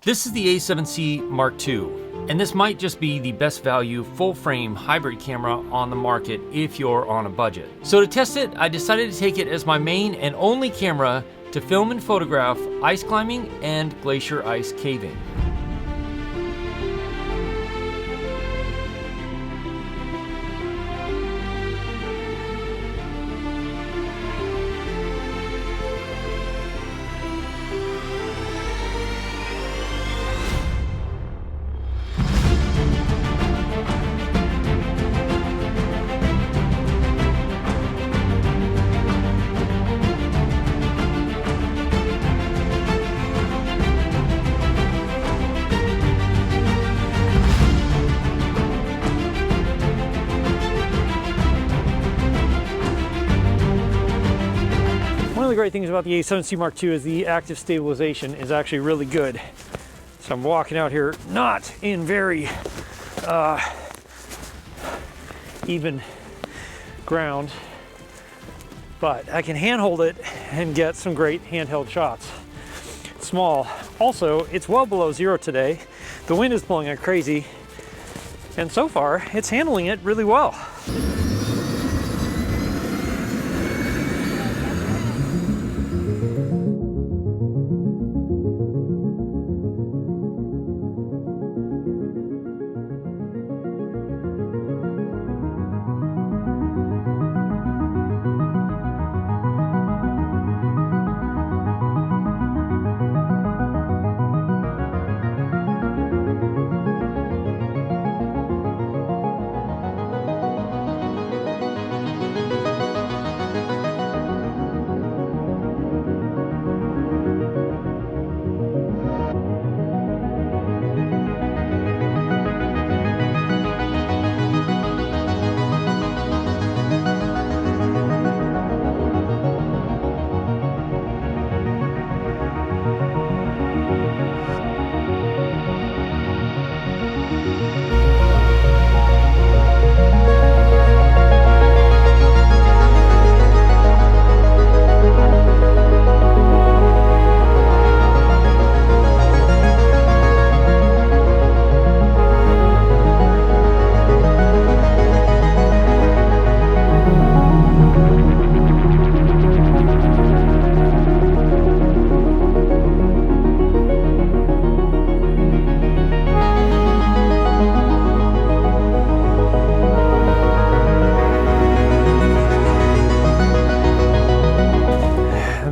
This is the A7C Mark II, and this might just be the best value full-frame hybrid camera on the market if you're on a budget. So to test it, I decided to take it as my main and only camera to film and photograph ice climbing and glacier ice caving. One of the great things about the A7C Mark II is the active stabilization is actually really good. So I'm walking out here not in very even ground, but I can handhold it and get some great handheld shots. Small. Also, it's well below zero today. The wind is blowing like crazy, and so far it's handling it really well.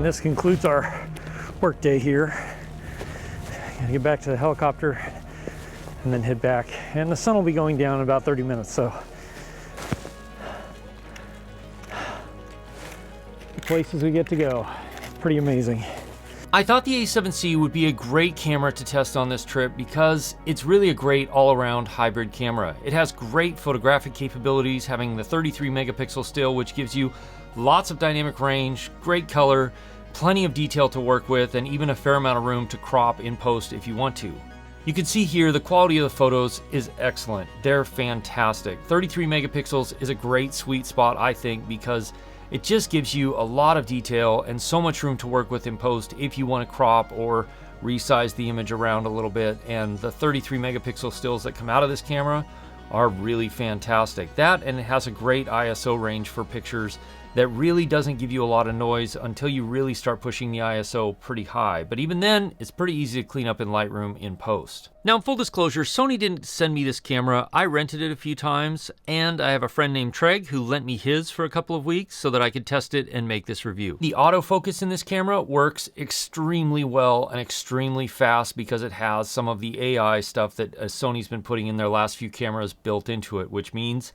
This concludes our work day here. Gonna get back to the helicopter and then head back. And the sun will be going down in about 30 minutes, so the places we get to go, pretty amazing. I thought the A7C would be a great camera to test on this trip because it's really a great all-around hybrid camera. It has great photographic capabilities, having the 33 megapixel still, which gives you lots of dynamic range, great color, plenty of detail to work with, and even a fair amount of room to crop in post if you want to. You can see here the quality of the photos is excellent. They're fantastic. 33 megapixels is a great sweet spot, I think, because it just gives you a lot of detail and so much room to work with in post if you want to crop or resize the image around a little bit. And the 33 megapixel stills that come out of this camera are really fantastic. That, and it has a great ISO range for pictures that really doesn't give you a lot of noise until you really start pushing the ISO pretty high. But even then, it's pretty easy to clean up in Lightroom in post. Now, in full disclosure, Sony didn't send me this camera. I rented it a few times, and I have a friend named Treg who lent me his for a couple of weeks so that I could test it and make this review. The autofocus in this camera works extremely well and extremely fast because it has some of the AI stuff that Sony's been putting in their last few cameras built into it, which means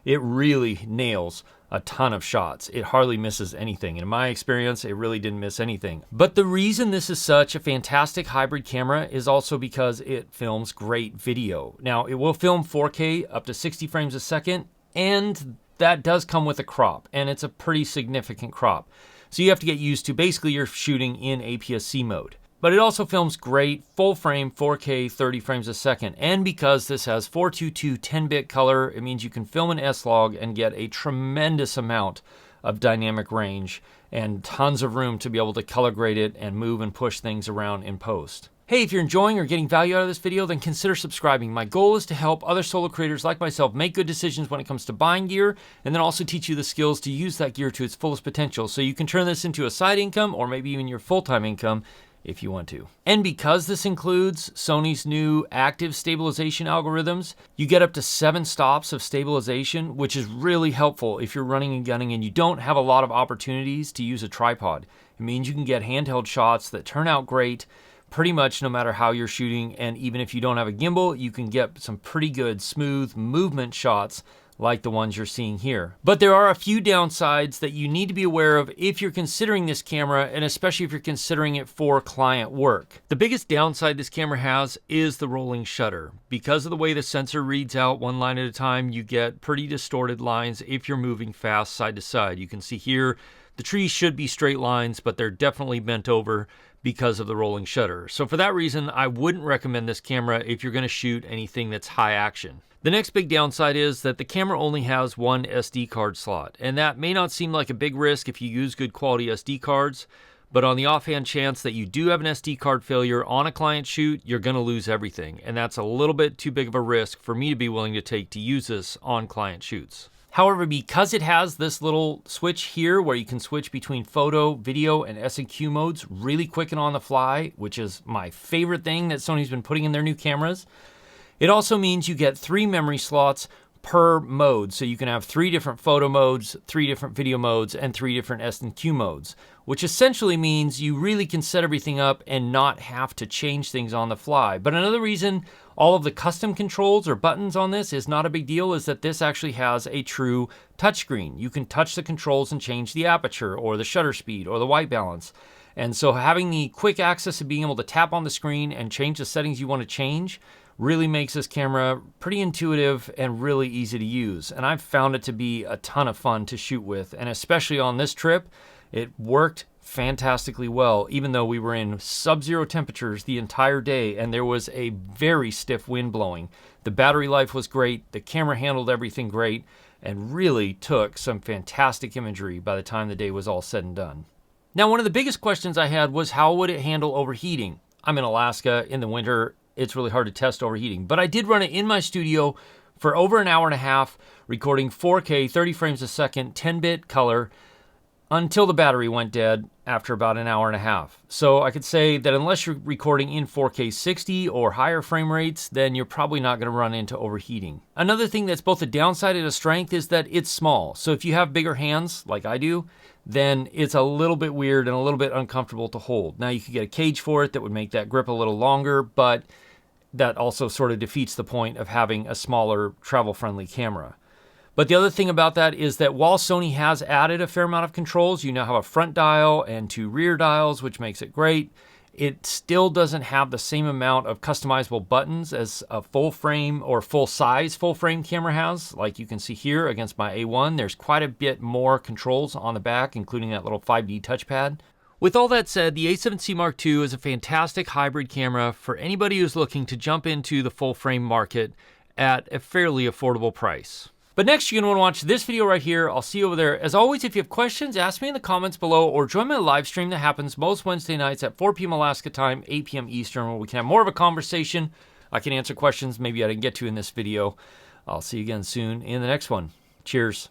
it really nails a ton of shots. It hardly misses anything. In my experience, it really didn't miss anything. But the reason this is such a fantastic hybrid camera is also because it films great video. Now, it will film 4K up to 60 frames a second, and that does come with a crop, and it's a pretty significant crop. So you have to get used to basically you're shooting in APS-C mode. But it also films great full frame 4K 30 frames a second. And because this has 422 10-bit color, it means you can film an S-Log and get a tremendous amount of dynamic range and tons of room to be able to color grade it and move and push things around in post. Hey, if you're enjoying or getting value out of this video, then consider subscribing. My goal is to help other solo creators like myself make good decisions when it comes to buying gear, and then also teach you the skills to use that gear to its fullest potential, so you can turn this into a side income or maybe even your full-time income if you want to. And because this includes Sony's new active stabilization algorithms, you get up to 7 stops of stabilization, which is really helpful if you're running and gunning and you don't have a lot of opportunities to use a tripod. It means you can get handheld shots that turn out great pretty much no matter how you're shooting, and even if you don't have a gimbal, you can get some pretty good smooth movement shots like the ones you're seeing here. But there are a few downsides that you need to be aware of if you're considering this camera, and especially if you're considering it for client work. The biggest downside this camera has is the rolling shutter. Because of the way the sensor reads out one line at a time, you get pretty distorted lines if you're moving fast side to side. You can see here, the trees should be straight lines, but they're definitely bent over because of the rolling shutter. So for that reason, I wouldn't recommend this camera if you're going to shoot anything that's high action. The next big downside is that the camera only has one SD card slot, and that may not seem like a big risk if you use good quality SD cards, but on the offhand chance that you do have an SD card failure on a client shoot, you're going to lose everything, and that's a little bit too big of a risk for me to be willing to take to use this on client shoots. However, because it has this little switch here where you can switch between photo, video, and S&Q modes really quick and on the fly, which is my favorite thing that Sony's been putting in their new cameras, it also means you get 3 memory slots per mode. So you can have 3 different photo modes, 3 different video modes, and 3 different S&Q modes, which essentially means you really can set everything up and not have to change things on the fly. But another reason all of the custom controls or buttons on this is not a big deal is that this actually has a true touchscreen. You can touch the controls and change the aperture or the shutter speed or the white balance. And so having the quick access of being able to tap on the screen and change the settings you want to change really makes this camera pretty intuitive and really easy to use. And I've found it to be a ton of fun to shoot with, and especially on this trip, it worked fantastically well, even though we were in sub-zero temperatures the entire day and there was a very stiff wind blowing. The battery life was great, the camera handled everything great, and really took some fantastic imagery by the time the day was all said and done. Now, one of the biggest questions I had was how would it handle overheating? I'm in Alaska in the winter. It's really hard to test overheating, but I did run it in my studio for over an hour and a half, recording 4K, 30 frames a second, 10-bit color, until the battery went dead after about an hour and a half. So I could say that unless you're recording in 4K 60 or higher frame rates, then you're probably not going to run into overheating. Another thing that's both a downside and a strength is that it's small. So if you have bigger hands, like I do, then it's a little bit weird and a little bit uncomfortable to hold. Now you could get a cage for it that would make that grip a little longer, but that also sort of defeats the point of having a smaller travel-friendly camera. But the other thing about that is that while Sony has added a fair amount of controls, you now have a front dial and 2 rear dials, which makes it great. It still doesn't have the same amount of customizable buttons as a full frame or full size full frame camera has. Like you can see here against my A1, there's quite a bit more controls on the back, including that little 5D touchpad. With all that said, the A7C Mark II is a fantastic hybrid camera for anybody who's looking to jump into the full frame market at a fairly affordable price. But next, you're going to want to watch this video right here. I'll see you over there. As always, if you have questions, ask me in the comments below or join my live stream that happens most Wednesday nights at 4 p.m. Alaska time, 8 p.m. Eastern, where we can have more of a conversation. I can answer questions maybe I didn't get to in this video. I'll see you again soon in the next one. Cheers.